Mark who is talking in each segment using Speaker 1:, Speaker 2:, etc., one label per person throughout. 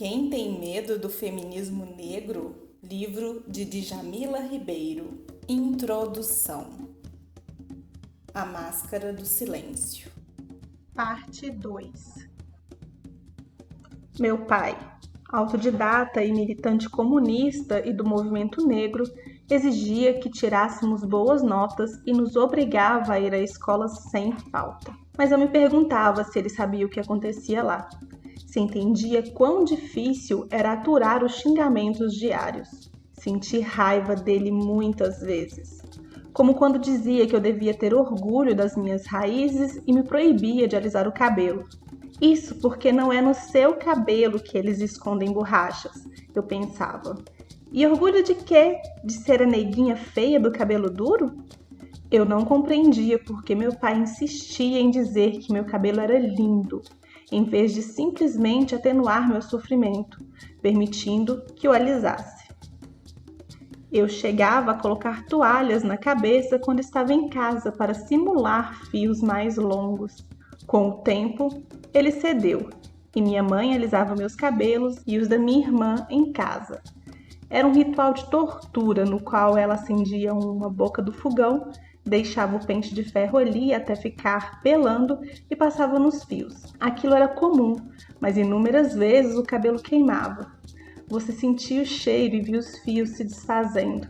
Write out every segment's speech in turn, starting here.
Speaker 1: Quem tem medo do feminismo negro? Livro de Djamila Ribeiro. Introdução. A Máscara do Silêncio.
Speaker 2: Parte 2. Meu pai, autodidata e militante comunista e do movimento negro, exigia que tirássemos boas notas e nos obrigava a ir à escola sem falta. Mas eu me perguntava se ele sabia o que acontecia lá, se entendia quão difícil era aturar os xingamentos diários. Senti raiva dele muitas vezes, como quando dizia que eu devia ter orgulho das minhas raízes e me proibia de alisar o cabelo. Isso porque não é no seu cabelo que eles escondem borrachas, eu pensava. E orgulho de quê? De ser a neguinha feia do cabelo duro? Eu não compreendia porque meu pai insistia em dizer que meu cabelo era lindo, em vez de simplesmente atenuar meu sofrimento, permitindo que o alisasse. Eu chegava a colocar toalhas na cabeça quando estava em casa para simular fios mais longos. Com o tempo, ele cedeu e minha mãe alisava meus cabelos e os da minha irmã em casa. Era um ritual de tortura no qual ela acendia uma boca do fogão, deixava o pente de ferro ali até ficar pelando e passava nos fios. Aquilo era comum, mas inúmeras vezes o cabelo queimava. Você sentia o cheiro e via os fios se desfazendo.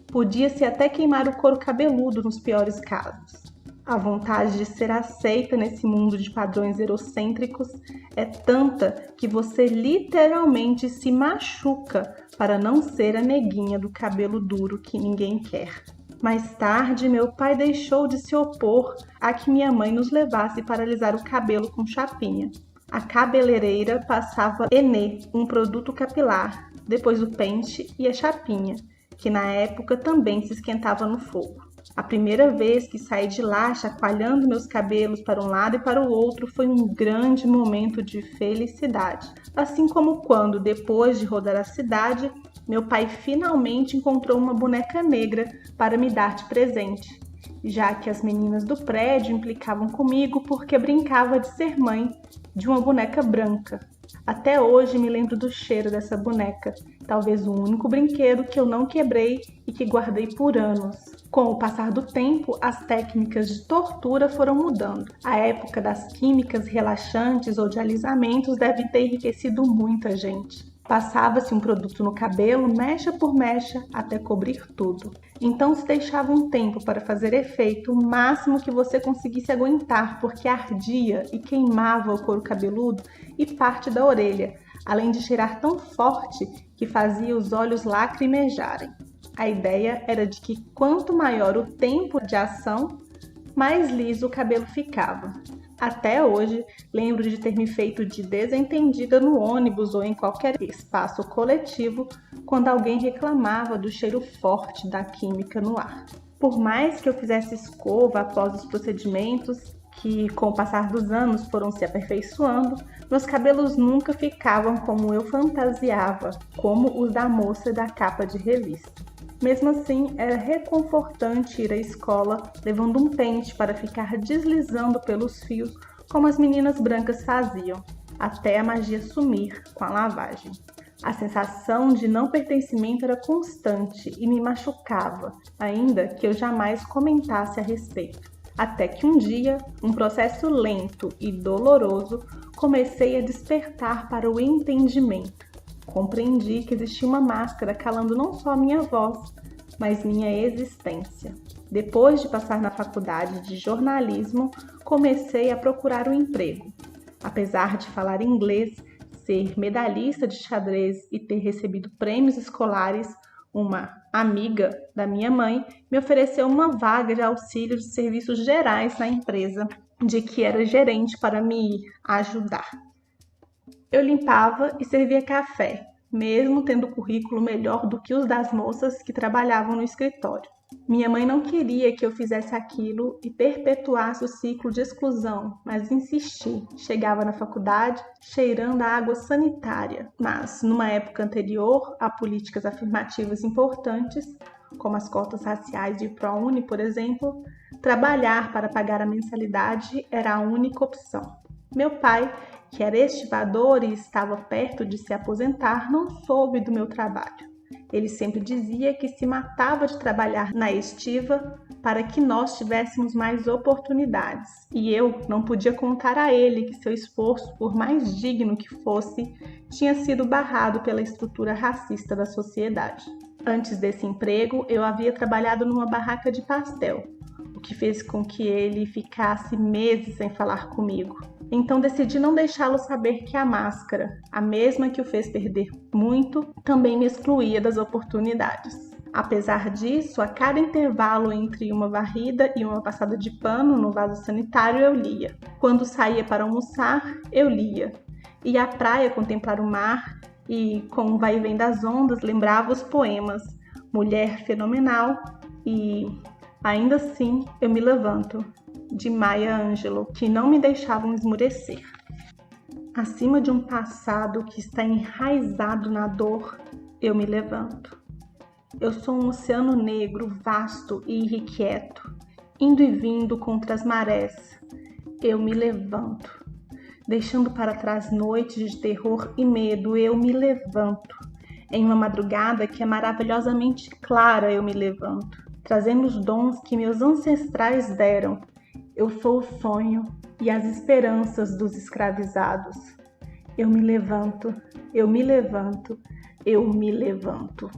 Speaker 2: Podia-se até queimar o couro cabeludo nos piores casos. A vontade de ser aceita nesse mundo de padrões eurocêntricos é tanta que você literalmente se machuca para não ser a neguinha do cabelo duro que ninguém quer. Mais tarde, meu pai deixou de se opor a que minha mãe nos levasse para alisar o cabelo com chapinha. A cabeleireira passava Enê, um produto capilar, depois o pente e a chapinha, que na época também se esquentava no fogo. A primeira vez que saí de lá chacoalhando meus cabelos para um lado e para o outro foi um grande momento de felicidade. Assim como quando, depois de rodar a cidade, meu pai finalmente encontrou uma boneca negra para me dar de presente, já que as meninas do prédio implicavam comigo porque brincava de ser mãe de uma boneca branca. Até hoje me lembro do cheiro dessa boneca, talvez o único brinquedo que eu não quebrei e que guardei por anos. Com o passar do tempo, as técnicas de tortura foram mudando. A época das químicas relaxantes ou de alisamentos deve ter enriquecido muita gente. Passava-se um produto no cabelo, mecha por mecha, até cobrir tudo. Então se deixava um tempo para fazer efeito, o máximo que você conseguisse aguentar, porque ardia e queimava o couro cabeludo e parte da orelha, além de cheirar tão forte que fazia os olhos lacrimejarem. A ideia era de que quanto maior o tempo de ação, mais liso o cabelo ficava. Até hoje, lembro de ter me feito de desentendida no ônibus ou em qualquer espaço coletivo quando alguém reclamava do cheiro forte da química no ar. Por mais que eu fizesse escova após os procedimentos, que com o passar dos anos foram se aperfeiçoando, meus cabelos nunca ficavam como eu fantasiava, como os da moça da capa de revista. Mesmo assim, era reconfortante ir à escola levando um pente para ficar deslizando pelos fios como as meninas brancas faziam, até a magia sumir com a lavagem. A sensação de não pertencimento era constante e me machucava, ainda que eu jamais comentasse a respeito. Até que um dia, um processo lento e doloroso, comecei a despertar para o entendimento. Compreendi que existia uma máscara calando não só minha voz, mas minha existência. Depois de passar na faculdade de jornalismo, comecei a procurar um emprego. Apesar de falar inglês, ser medalhista de xadrez e ter recebido prêmios escolares, uma amiga da minha mãe me ofereceu uma vaga de auxílio de serviços gerais na empresa, de que era gerente para me ajudar. Eu limpava e servia café, mesmo tendo currículo melhor do que os das moças que trabalhavam no escritório. Minha mãe não queria que eu fizesse aquilo e perpetuasse o ciclo de exclusão, mas insisti. Chegava na faculdade cheirando a água sanitária, mas numa época anterior a políticas afirmativas importantes, como as cotas raciais e o ProUni, por exemplo, trabalhar para pagar a mensalidade era a única opção. Meu pai que era estivador e estava perto de se aposentar, não soube do meu trabalho. Ele sempre dizia que se matava de trabalhar na estiva para que nós tivéssemos mais oportunidades. E eu não podia contar a ele que seu esforço, por mais digno que fosse, tinha sido barrado pela estrutura racista da sociedade. Antes desse emprego, eu havia trabalhado numa barraca de pastel, o que fez com que ele ficasse meses sem falar comigo. Então decidi não deixá-lo saber que a máscara, a mesma que o fez perder muito, também me excluía das oportunidades. Apesar disso, a cada intervalo entre uma varrida e uma passada de pano no vaso sanitário eu lia. Quando saía para almoçar, eu lia. Ia à praia contemplar o mar e, com o vai e vem das ondas, lembrava os poemas Mulher Fenomenal e Ainda Assim Eu Me Levanto, de Maya Angelou, que não me deixavam esmurecer. Acima de um passado que está enraizado na dor, eu me levanto. Eu sou um oceano negro, vasto e irrequieto, indo e vindo contra as marés. Eu me levanto. Deixando para trás noites de terror e medo, eu me levanto. Em uma madrugada que é maravilhosamente clara, eu me levanto, trazendo os dons que meus ancestrais deram. Eu sou o sonho e as esperanças dos escravizados. Eu me levanto, eu me levanto, eu me levanto.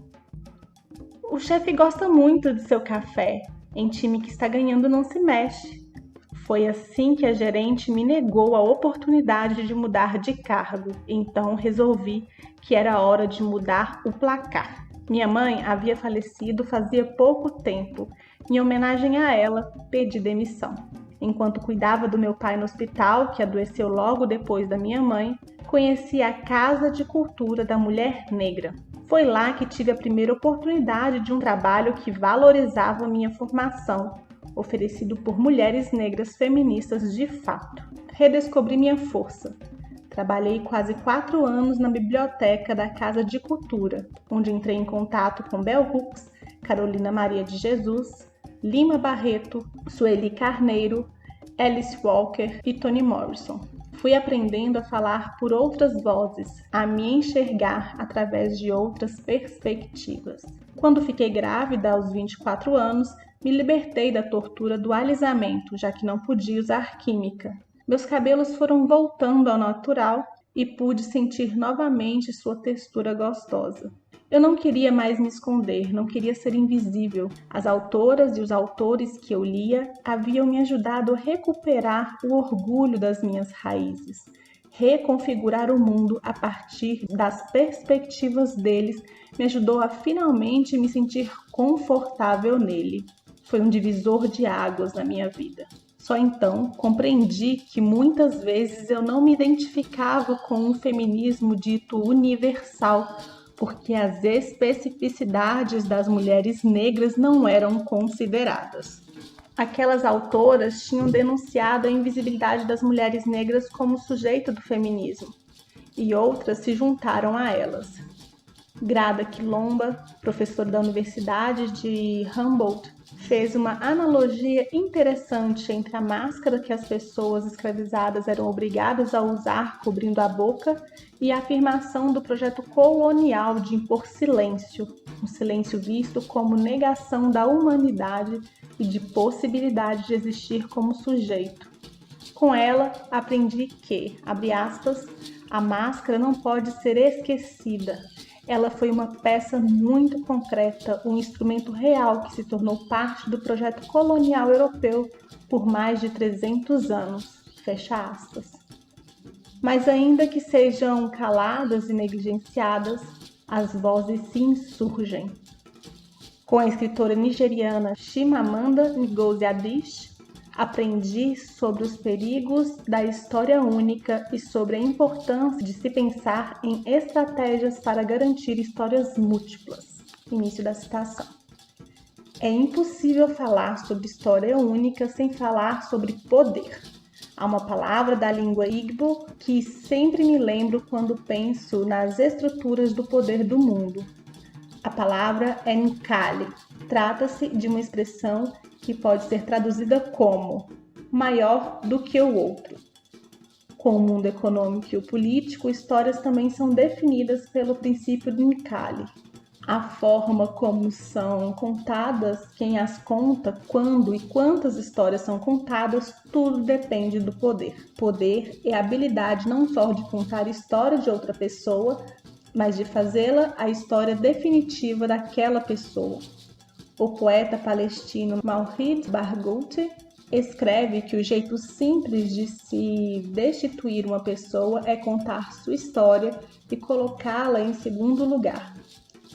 Speaker 2: O chefe gosta muito de seu café. Em time que está ganhando não se mexe. Foi assim que a gerente me negou a oportunidade de mudar de cargo. Então resolvi que era hora de mudar o placar. Minha mãe havia falecido fazia pouco tempo. Em homenagem a ela, pedi demissão. Enquanto cuidava do meu pai no hospital, que adoeceu logo depois da minha mãe, conheci a Casa de Cultura da Mulher Negra. Foi lá que tive a primeira oportunidade de um trabalho que valorizava minha formação, oferecido por mulheres negras feministas de fato. Redescobri minha força. Trabalhei quase 4 anos na biblioteca da Casa de Cultura, onde entrei em contato com Bell Hooks, Carolina Maria de Jesus, Lima Barreto, Sueli Carneiro, Alice Walker e Toni Morrison. Fui aprendendo a falar por outras vozes, a me enxergar através de outras perspectivas. Quando fiquei grávida aos 24 anos, me libertei da tortura do alisamento, já que não podia usar química. Meus cabelos foram voltando ao natural e pude sentir novamente sua textura gostosa. Eu não queria mais me esconder, não queria ser invisível. As autoras e os autores que eu lia haviam me ajudado a recuperar o orgulho das minhas raízes, reconfigurar o mundo a partir das perspectivas deles me ajudou a finalmente me sentir confortável nele. Foi um divisor de águas na minha vida. Só então compreendi que muitas vezes eu não me identificava com um feminismo dito universal, porque as especificidades das mulheres negras não eram consideradas. Aquelas autoras tinham denunciado a invisibilidade das mulheres negras como sujeito do feminismo, e outras se juntaram a elas. Grada Quilomba, professora da Universidade de Humboldt, fez uma analogia interessante entre a máscara que as pessoas escravizadas eram obrigadas a usar cobrindo a boca e a afirmação do projeto colonial de impor silêncio, um silêncio visto como negação da humanidade e de possibilidade de existir como sujeito. Com ela, aprendi que, abre aspas, a máscara não pode ser esquecida. Ela foi uma peça muito concreta, um instrumento real que se tornou parte do projeto colonial europeu por mais de 300 anos. Fecha aspas. Mas ainda que sejam caladas e negligenciadas, as vozes se insurgem. Com a escritora nigeriana Chimamanda Ngozi Adichie, aprendi sobre os perigos da história única e sobre a importância de se pensar em estratégias para garantir histórias múltiplas. Início da citação. É impossível falar sobre história única sem falar sobre poder. Há uma palavra da língua Igbo que sempre me lembro quando penso nas estruturas do poder do mundo. A palavra é Nkali. Trata-se de uma expressão que pode ser traduzida como maior do que o outro. Com o mundo econômico e o político, histórias também são definidas pelo princípio de Micali. A forma como são contadas, quem as conta, quando e quantas histórias são contadas, tudo depende do poder. Poder é a habilidade não só de contar a história de outra pessoa, mas de fazê-la a história definitiva daquela pessoa. O poeta palestino Mawlid Barghouti escreve que o jeito simples de se destituir uma pessoa é contar sua história e colocá-la em segundo lugar.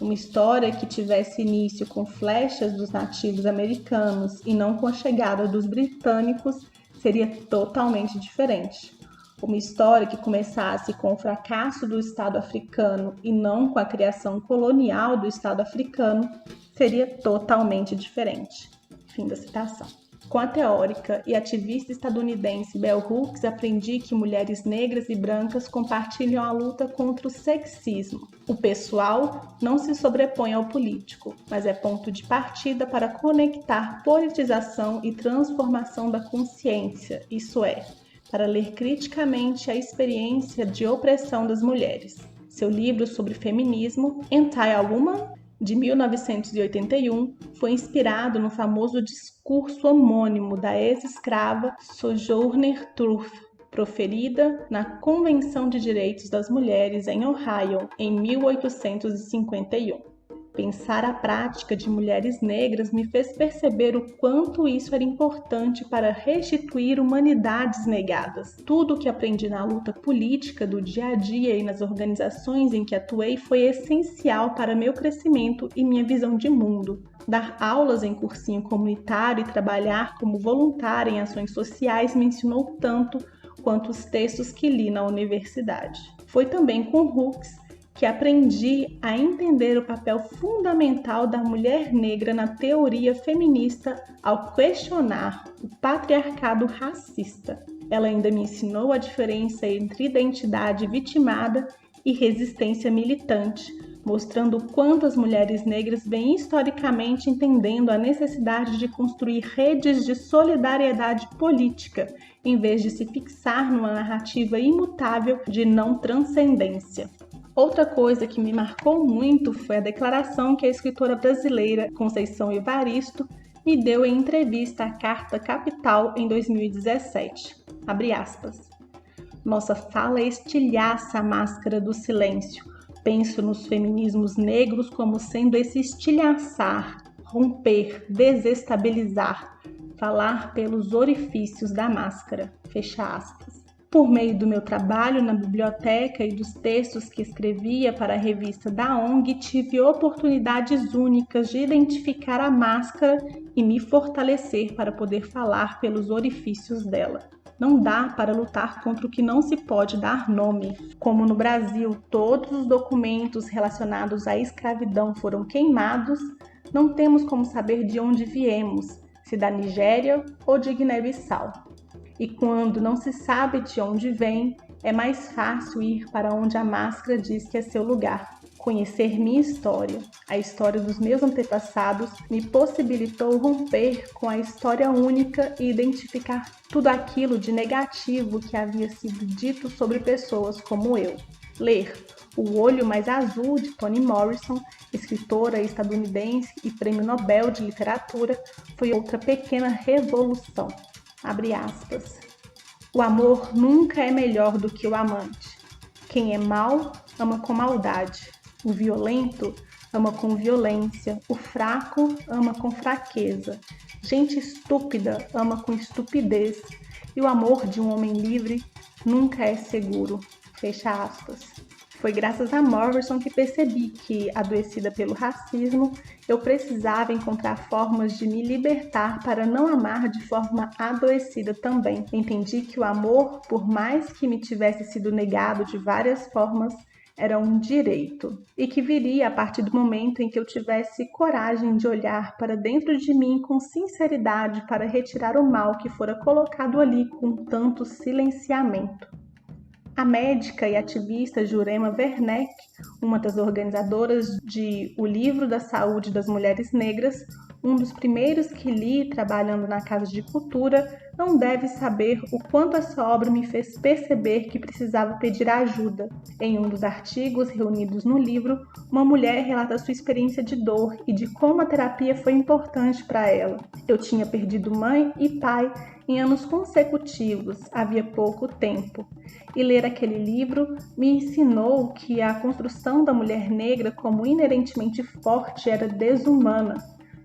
Speaker 2: Uma história que tivesse início com flechas dos nativos americanos e não com a chegada dos britânicos seria totalmente diferente. Uma história que começasse com o fracasso do Estado africano e não com a criação colonial do Estado africano seria totalmente diferente. Fim da citação. Com a teórica e ativista estadunidense Bell Hooks, aprendi que mulheres negras e brancas compartilham a luta contra o sexismo. O pessoal não se sobrepõe ao político, mas é ponto de partida para conectar politização e transformação da consciência, isso é, para ler criticamente a experiência de opressão das mulheres. Seu livro sobre feminismo, Anti-A-Woman, de 1981, foi inspirado no famoso discurso homônimo da ex-escrava Sojourner Truth, proferida na Convenção de Direitos das Mulheres em Ohio, em 1851. Pensar a prática de mulheres negras me fez perceber o quanto isso era importante para restituir humanidades negadas. Tudo o que aprendi na luta política do dia a dia e nas organizações em que atuei foi essencial para meu crescimento e minha visão de mundo. Dar aulas em cursinho comunitário e trabalhar como voluntária em ações sociais me ensinou tanto quanto os textos que li na universidade. Foi também com Hooks que aprendi a entender o papel fundamental da mulher negra na teoria feminista ao questionar o patriarcado racista. Ela ainda me ensinou a diferença entre identidade vitimada e resistência militante, mostrando o quanto as mulheres negras vêm historicamente entendendo a necessidade de construir redes de solidariedade política, em vez de se fixar numa narrativa imutável de não transcendência. Outra coisa que me marcou muito foi a declaração que a escritora brasileira Conceição Evaristo me deu em entrevista à Carta Capital em 2017. Abre aspas. Nossa fala estilhaça a máscara do silêncio. Penso nos feminismos negros como sendo esse estilhaçar, romper, desestabilizar, falar pelos orifícios da máscara. Fecha aspas. Por meio do meu trabalho na biblioteca e dos textos que escrevia para a revista da ONG, tive oportunidades únicas de identificar a máscara e me fortalecer para poder falar pelos orifícios dela. Não dá para lutar contra o que não se pode dar nome. Como no Brasil todos os documentos relacionados à escravidão foram queimados, não temos como saber de onde viemos, se da Nigéria ou de Guiné-Bissau. E quando não se sabe de onde vem, é mais fácil ir para onde a máscara diz que é seu lugar. Conhecer minha história, a história dos meus antepassados, me possibilitou romper com a história única e identificar tudo aquilo de negativo que havia sido dito sobre pessoas como eu. Ler O Olho Mais Azul, de Toni Morrison, escritora estadunidense e Prêmio Nobel de Literatura, foi outra pequena revolução. Abre aspas. O amor nunca é melhor do que o amante. Quem é mau, ama com maldade. O violento, ama com violência. O fraco, ama com fraqueza. Gente estúpida, ama com estupidez. E o amor de um homem livre nunca é seguro. Fecha aspas. Foi graças a Morrison que percebi que, adoecida pelo racismo, eu precisava encontrar formas de me libertar para não amar de forma adoecida também. Entendi que o amor, por mais que me tivesse sido negado de várias formas, era um direito, e que viria a partir do momento em que eu tivesse coragem de olhar para dentro de mim com sinceridade para retirar o mal que fora colocado ali com tanto silenciamento. A médica e ativista Jurema Werneck, uma das organizadoras de O Livro da Saúde das Mulheres Negras, um dos primeiros que li trabalhando na Casa de Cultura, não deve saber o quanto essa obra me fez perceber que precisava pedir ajuda. Em um dos artigos reunidos no livro, uma mulher relata sua experiência de dor e de como a terapia foi importante para ela. Eu tinha perdido mãe e pai em anos consecutivos, havia pouco tempo. E ler aquele livro me ensinou que a construção da mulher negra como inerentemente forte era desumana.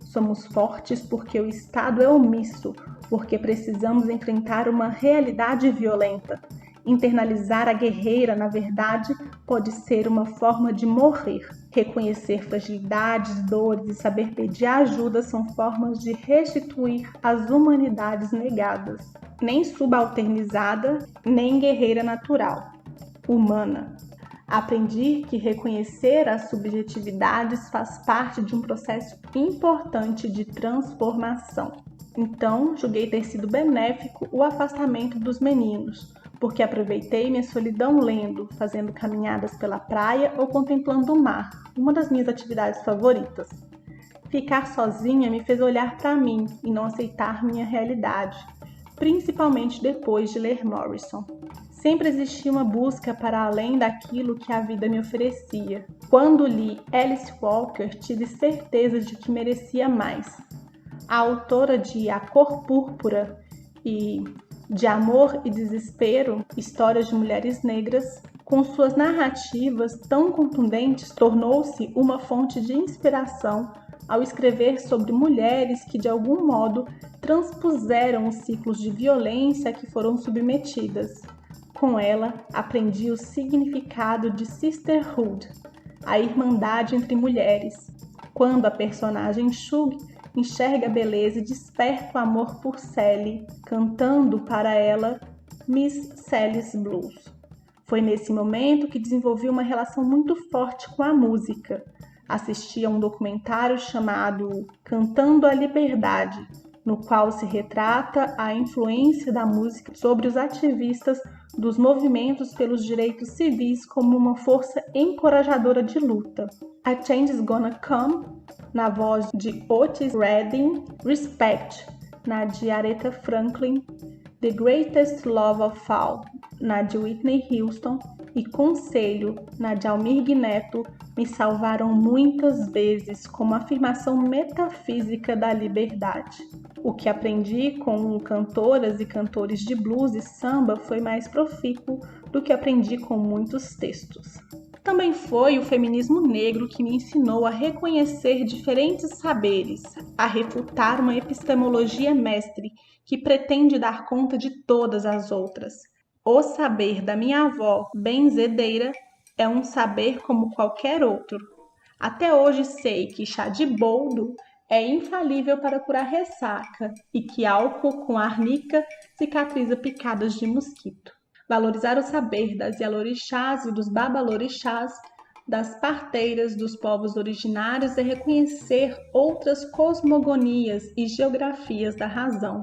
Speaker 2: Somos fortes porque o Estado é omisso, porque precisamos enfrentar uma realidade violenta. Internalizar a guerreira, na verdade, pode ser uma forma de morrer. Reconhecer fragilidades, dores e saber pedir ajuda são formas de restituir as humanidades negadas. Nem subalternizada, nem guerreira natural. Humana. Aprendi que reconhecer as subjetividades faz parte de um processo importante de transformação. Então, julguei ter sido benéfico o afastamento dos meninos, porque aproveitei minha solidão lendo, fazendo caminhadas pela praia ou contemplando o mar, uma das minhas atividades favoritas. Ficar sozinha me fez olhar para mim e não aceitar minha realidade, principalmente depois de ler Morrison. Sempre existia uma busca para além daquilo que a vida me oferecia. Quando li Alice Walker, tive certeza de que merecia mais. A autora de A Cor Púrpura e de Amor e Desespero, Histórias de Mulheres Negras, com suas narrativas tão contundentes, tornou-se uma fonte de inspiração ao escrever sobre mulheres que, de algum modo, transpuseram os ciclos de violência a que foram submetidas. Com ela, aprendi o significado de sisterhood, a irmandade entre mulheres. Quando a personagem Shug enxerga a beleza e desperta o amor por Sally, cantando para ela Miss Sally's Blues. Foi nesse momento que desenvolvi uma relação muito forte com a música. Assisti a um documentário chamado Cantando a Liberdade, no qual se retrata a influência da música sobre os ativistas dos movimentos pelos direitos civis como uma força encorajadora de luta. A Change is Gonna Come, na voz de Otis Redding, Respect, na de Aretha Franklin, The Greatest Love of All, na de Whitney Houston, e Conselho, na de Almir Neto, me salvaram muitas vezes como afirmação metafísica da liberdade. O que aprendi com cantoras e cantores de blues e samba foi mais profícuo do que aprendi com muitos textos. Também foi o feminismo negro que me ensinou a reconhecer diferentes saberes, a refutar uma epistemologia mestre que pretende dar conta de todas as outras. O saber da minha avó, benzedeira, é um saber como qualquer outro. Até hoje sei que chá de boldo é infalível para curar ressaca e que álcool com arnica cicatriza picadas de mosquito. Valorizar o saber das Yalorixás e dos Babalorixás, das parteiras dos povos originários é reconhecer outras cosmogonias e geografias da razão.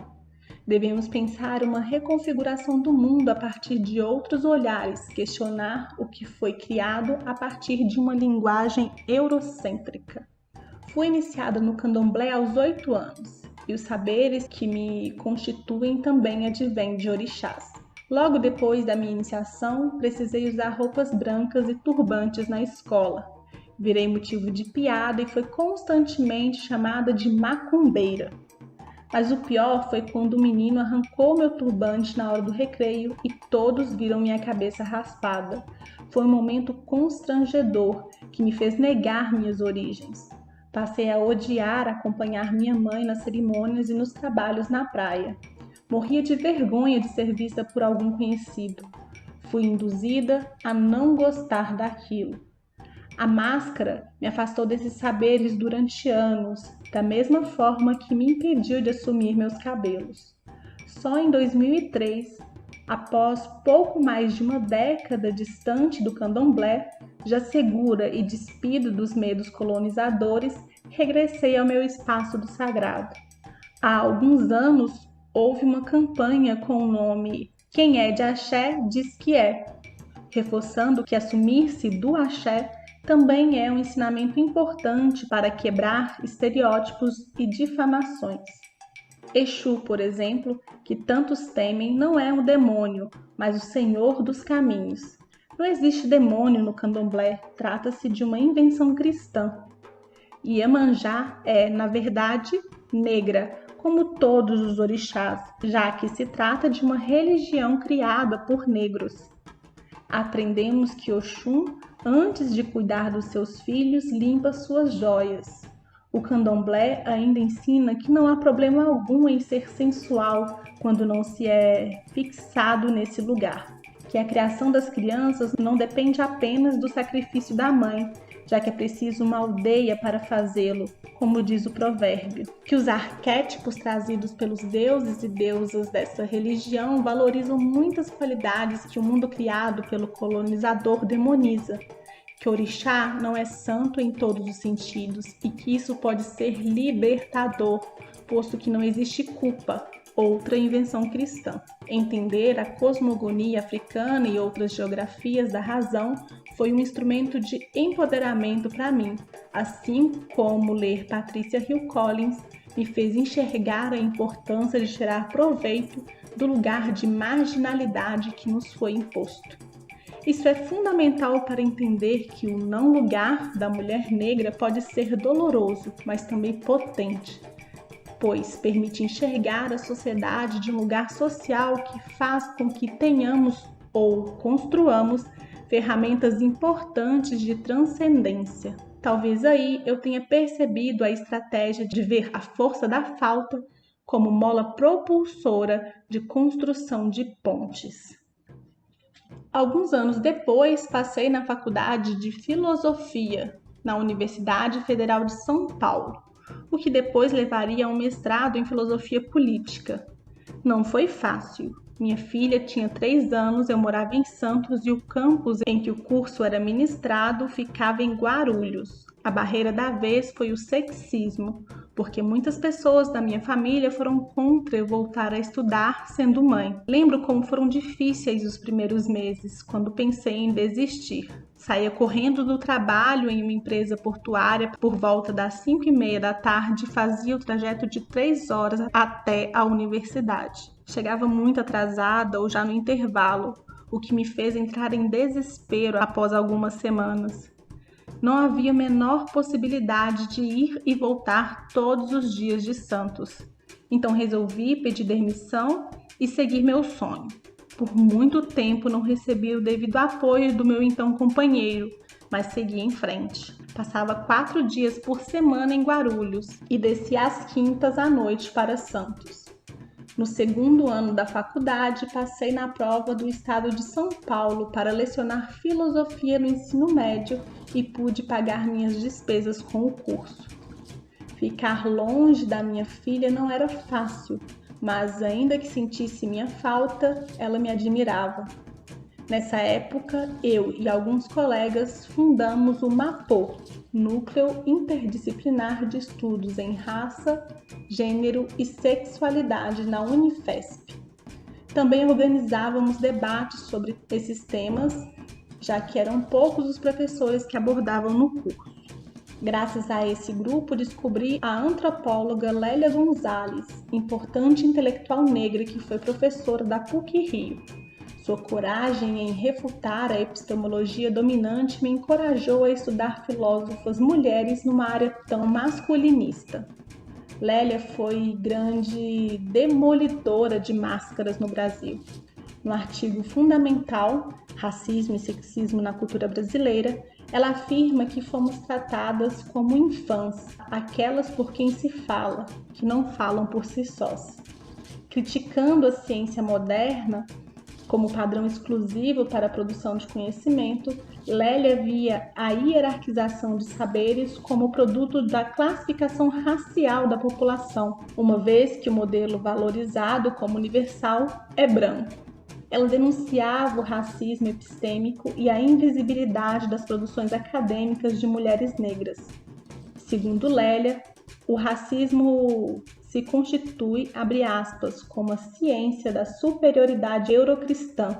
Speaker 2: Devemos pensar uma reconfiguração do mundo a partir de outros olhares, questionar o que foi criado a partir de uma linguagem eurocêntrica. Fui iniciada no candomblé aos 8 anos, e os saberes que me constituem também advêm de orixás. Logo depois da minha iniciação, precisei usar roupas brancas e turbantes na escola. Virei motivo de piada e fui constantemente chamada de macumbeira. Mas o pior foi quando o menino arrancou meu turbante na hora do recreio e todos viram minha cabeça raspada. Foi um momento constrangedor que me fez negar minhas origens. Passei a odiar acompanhar minha mãe nas cerimônias e nos trabalhos na praia. Morria de vergonha de ser vista por algum conhecido. Fui induzida a não gostar daquilo. A máscara me afastou desses saberes durante anos, da mesma forma que me impediu de assumir meus cabelos. Só em 2003, após pouco mais de uma década distante do candomblé, já segura e despida dos medos colonizadores, regressei ao meu espaço do sagrado. Há alguns anos, houve uma campanha com o nome Quem é de Axé diz que é. reforçando que assumir-se do axé também é um ensinamento importante para quebrar estereótipos e difamações. Exu, por exemplo, que tantos temem, não é um demônio, mas o senhor dos caminhos. Não existe demônio no candomblé, trata-se de uma invenção cristã. Iemanjá é, na verdade, negra, como todos os orixás, já que se trata de uma religião criada por negros. Aprendemos que Oxum, antes de cuidar dos seus filhos, limpa suas joias. O candomblé ainda ensina que não há problema algum em ser sensual quando não se é fixado nesse lugar, que a criação das crianças não depende apenas do sacrifício da mãe, já que é preciso uma aldeia para fazê-lo, como diz o provérbio, que os arquétipos trazidos pelos deuses e deusas dessa religião valorizam muitas qualidades que o mundo criado pelo colonizador demoniza, que orixá não é santo em todos os sentidos e que isso pode ser libertador, posto que não existe culpa, outra invenção cristã. Entender a cosmogonia africana e outras geografias da razão foi um instrumento de empoderamento para mim, assim como ler Patricia Hill Collins me fez enxergar a importância de tirar proveito do lugar de marginalidade que nos foi imposto. Isso é fundamental para entender que o não lugar da mulher negra pode ser doloroso, mas também potente, pois permite enxergar a sociedade de um lugar social que faz com que tenhamos ou construamos ferramentas importantes de transcendência. Talvez aí eu tenha percebido a estratégia de ver a força da falta como mola propulsora de construção de pontes. Alguns anos depois, passei na faculdade de Filosofia, na Universidade Federal de São Paulo, o que depois levaria a um mestrado em Filosofia Política. Não foi fácil. Minha filha tinha 3 anos, eu morava em Santos e o campus em que o curso era ministrado ficava em Guarulhos. A barreira da vez foi o sexismo, porque muitas pessoas da minha família foram contra eu voltar a estudar sendo mãe. Lembro como foram difíceis os primeiros meses, quando pensei em desistir. Saía correndo do trabalho em uma empresa portuária por volta das 5h30 da tarde e fazia o trajeto de 3 horas até a universidade. Chegava muito atrasada ou já no intervalo, o que me fez entrar em desespero após algumas semanas. Não havia a menor possibilidade de ir e voltar todos os dias de Santos. Então resolvi pedir demissão e seguir meu sonho. Por muito tempo não recebi o devido apoio do meu então companheiro, mas segui em frente. Passava 4 dias por semana em Guarulhos e descia às quintas à noite para Santos. No 2º ano da faculdade, passei na prova do estado de São Paulo para lecionar filosofia no ensino médio e pude pagar minhas despesas com o curso. Ficar longe da minha filha não era fácil, mas ainda que sentisse minha falta, ela me admirava. Nessa época, eu e alguns colegas fundamos o MAPO, Núcleo Interdisciplinar de Estudos em Raça, Gênero e Sexualidade na Unifesp. Também organizávamos debates sobre esses temas, já que eram poucos os professores que abordavam no curso. Graças a esse grupo, descobri a antropóloga Lélia Gonzalez, importante intelectual negra que foi professora da PUC-Rio. Sua coragem em refutar a epistemologia dominante me encorajou a estudar filósofas mulheres numa área tão masculinista. Lélia foi grande demolidora de máscaras no Brasil. No artigo fundamental, Racismo e Sexismo na Cultura Brasileira, ela afirma que fomos tratadas como infãs, aquelas por quem se fala, que não falam por si sós. Criticando a ciência moderna como padrão exclusivo para a produção de conhecimento, Lélia via a hierarquização de saberes como produto da classificação racial da população, uma vez que o modelo valorizado como universal é branco. Ela denunciava o racismo epistêmico e a invisibilidade das produções acadêmicas de mulheres negras. Segundo Lélia, o racismo se constitui, abre aspas, como a ciência da superioridade eurocristã,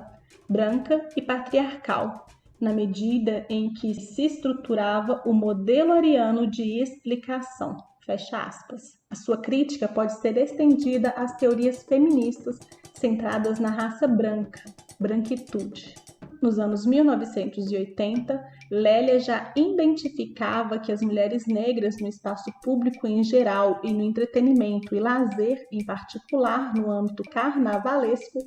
Speaker 2: branca e patriarcal, na medida em que se estruturava o modelo ariano de explicação. Fecha aspas. A sua crítica pode ser estendida às teorias feministas centradas na raça branca, branquitude. Nos anos 1980, Lélia já identificava que as mulheres negras no espaço público em geral e no entretenimento e lazer, em particular no âmbito carnavalesco,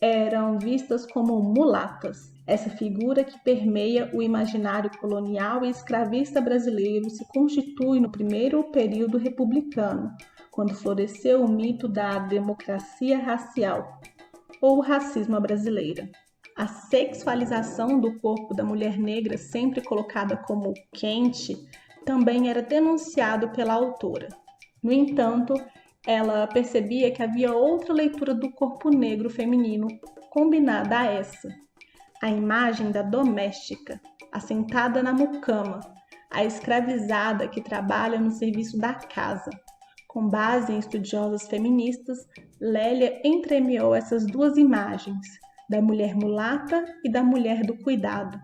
Speaker 2: eram vistas como mulatas. Essa figura que permeia o imaginário colonial e escravista brasileiro se constitui no primeiro período republicano, quando floresceu o mito da democracia racial, ou racismo à brasileira. A sexualização do corpo da mulher negra, sempre colocada como quente, também era denunciado pela autora. No entanto, ela percebia que havia outra leitura do corpo negro feminino combinada a essa. A imagem da doméstica, assentada na mucama, a escravizada que trabalha no serviço da casa. Com base em estudiosas feministas, Lélia entremeou essas duas imagens, da mulher mulata e da mulher do cuidado.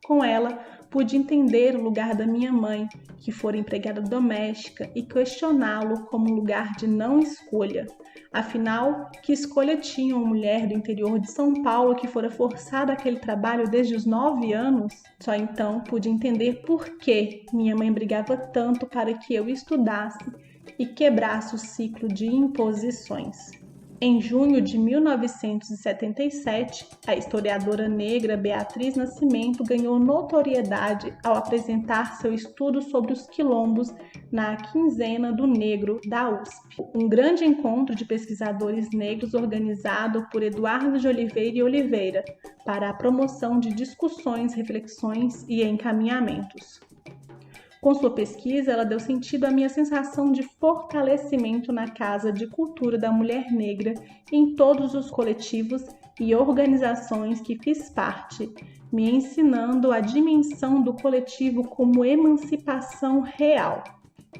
Speaker 2: Com ela, pude entender o lugar da minha mãe, que fora empregada doméstica, e questioná-lo como um lugar de não escolha. Afinal, que escolha tinha uma mulher do interior de São Paulo que fora forçada àquele trabalho desde os 9 anos? Só então pude entender por que minha mãe brigava tanto para que eu estudasse e quebrasse o ciclo de imposições. Em junho de 1977, a historiadora negra Beatriz Nascimento ganhou notoriedade ao apresentar seu estudo sobre os quilombos na Quinzena do Negro da USP, um grande encontro de pesquisadores negros organizado por Eduardo de Oliveira e Oliveira para a promoção de discussões, reflexões e encaminhamentos. Com sua pesquisa, ela deu sentido à minha sensação de fortalecimento na Casa de Cultura da Mulher Negra em todos os coletivos e organizações que fiz parte, me ensinando a dimensão do coletivo como emancipação real.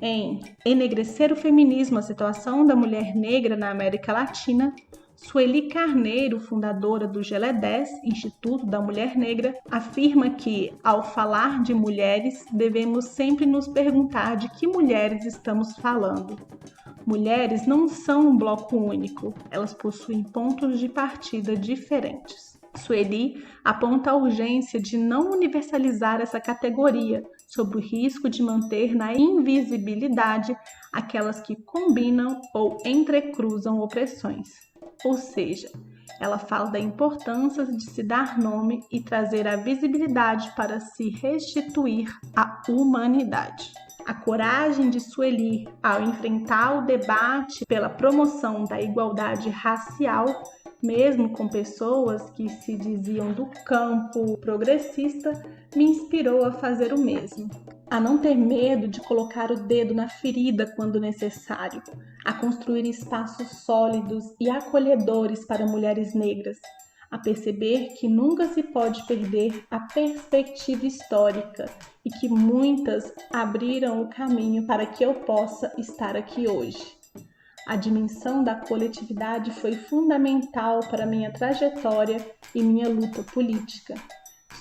Speaker 2: Em Enegrecer o Feminismo, a situação da mulher negra na América Latina, Sueli Carneiro, fundadora do GELE10, Instituto da Mulher Negra, afirma que, ao falar de mulheres, devemos sempre nos perguntar de que mulheres estamos falando. Mulheres não são um bloco único, elas possuem pontos de partida diferentes. Sueli aponta a urgência de não universalizar essa categoria, sob o risco de manter na invisibilidade aquelas que combinam ou entrecruzam opressões. Ou seja, ela fala da importância de se dar nome e trazer a visibilidade para se restituir à humanidade. A coragem de Sueli ao enfrentar o debate pela promoção da igualdade racial, mesmo com pessoas que se diziam do campo progressista, me inspirou a fazer o mesmo. A não ter medo de colocar o dedo na ferida quando necessário, a construir espaços sólidos e acolhedores para mulheres negras, a perceber que nunca se pode perder a perspectiva histórica e que muitas abriram o caminho para que eu possa estar aqui hoje. A dimensão da coletividade foi fundamental para minha trajetória e minha luta política.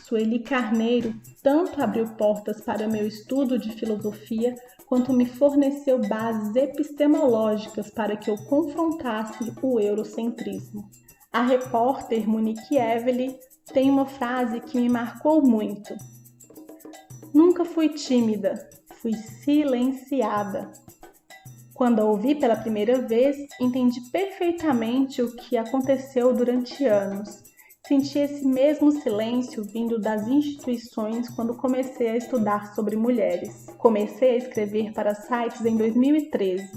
Speaker 2: Sueli Carneiro tanto abriu portas para meu estudo de filosofia, quanto me forneceu bases epistemológicas para que eu confrontasse o eurocentrismo. A repórter Monique Evely tem uma frase que me marcou muito. Nunca fui tímida, fui silenciada. Quando a ouvi pela primeira vez, entendi perfeitamente o que aconteceu durante anos. Senti esse mesmo silêncio vindo das instituições quando comecei a estudar sobre mulheres. Comecei a escrever para sites em 2013.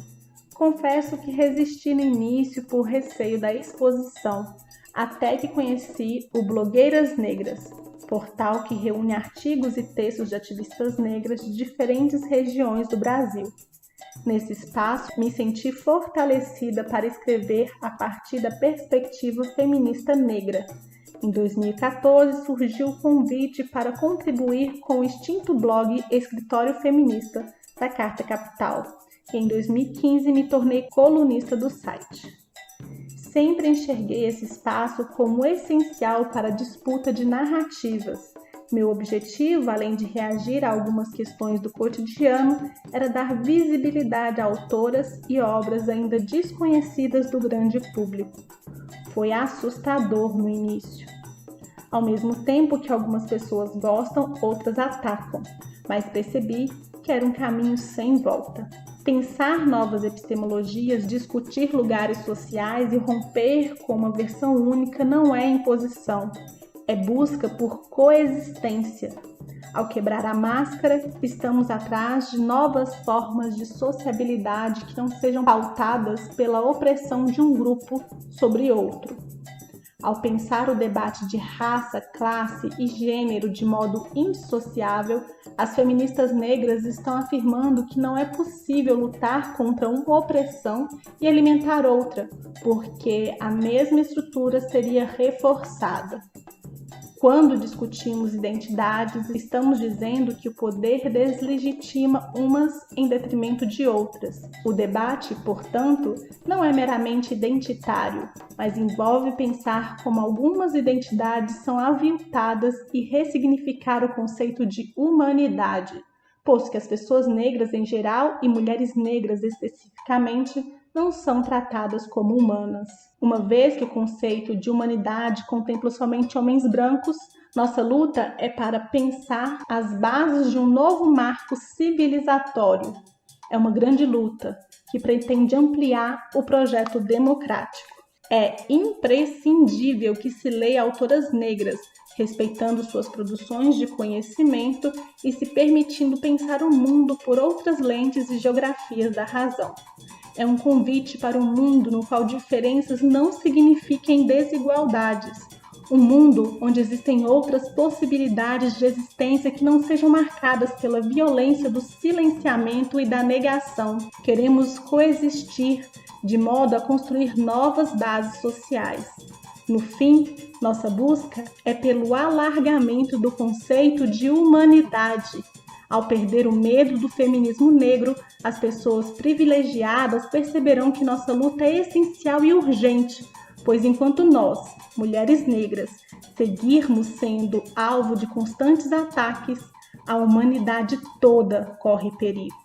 Speaker 2: Confesso que resisti no início por receio da exposição, até que conheci o Blogueiras Negras, portal que reúne artigos e textos de ativistas negras de diferentes regiões do Brasil. Nesse espaço, me senti fortalecida para escrever a partir da perspectiva feminista negra. Em 2014, surgiu o convite para contribuir com o extinto blog Escritório Feminista da Carta Capital, e em 2015 me tornei colunista do site. Sempre enxerguei esse espaço como essencial para a disputa de narrativas. Meu objetivo, além de reagir a algumas questões do cotidiano, era dar visibilidade a autoras e obras ainda desconhecidas do grande público. Foi assustador no início. Ao mesmo tempo que algumas pessoas gostam, outras atacam, mas percebi que era um caminho sem volta. Pensar novas epistemologias, discutir lugares sociais e romper com uma versão única não é imposição, é busca por coexistência. Ao quebrar a máscara, estamos atrás de novas formas de sociabilidade que não sejam pautadas pela opressão de um grupo sobre outro. Ao pensar o debate de raça, classe e gênero de modo indissociável, as feministas negras estão afirmando que não é possível lutar contra uma opressão e alimentar outra, porque a mesma estrutura seria reforçada. Quando discutimos identidades, estamos dizendo que o poder deslegitima umas em detrimento de outras. O debate, portanto, não é meramente identitário, mas envolve pensar como algumas identidades são aviltadas e ressignificar o conceito de humanidade, posto que as pessoas negras em geral e mulheres negras especificamente não são tratadas como humanas. Uma vez que o conceito de humanidade contempla somente homens brancos, nossa luta é para pensar as bases de um novo marco civilizatório. É uma grande luta que pretende ampliar o projeto democrático. É imprescindível que se leia autoras negras, respeitando suas produções de conhecimento e se permitindo pensar o mundo por outras lentes e geografias da razão. É um convite para um mundo no qual diferenças não signifiquem desigualdades. Um mundo onde existem outras possibilidades de existência que não sejam marcadas pela violência do silenciamento e da negação. Queremos coexistir de modo a construir novas bases sociais. No fim, nossa busca é pelo alargamento do conceito de humanidade. Ao perder o medo do feminismo negro, as pessoas privilegiadas perceberão que nossa luta é essencial e urgente, pois enquanto nós, mulheres negras, seguirmos sendo alvo de constantes ataques, a humanidade toda corre perigo.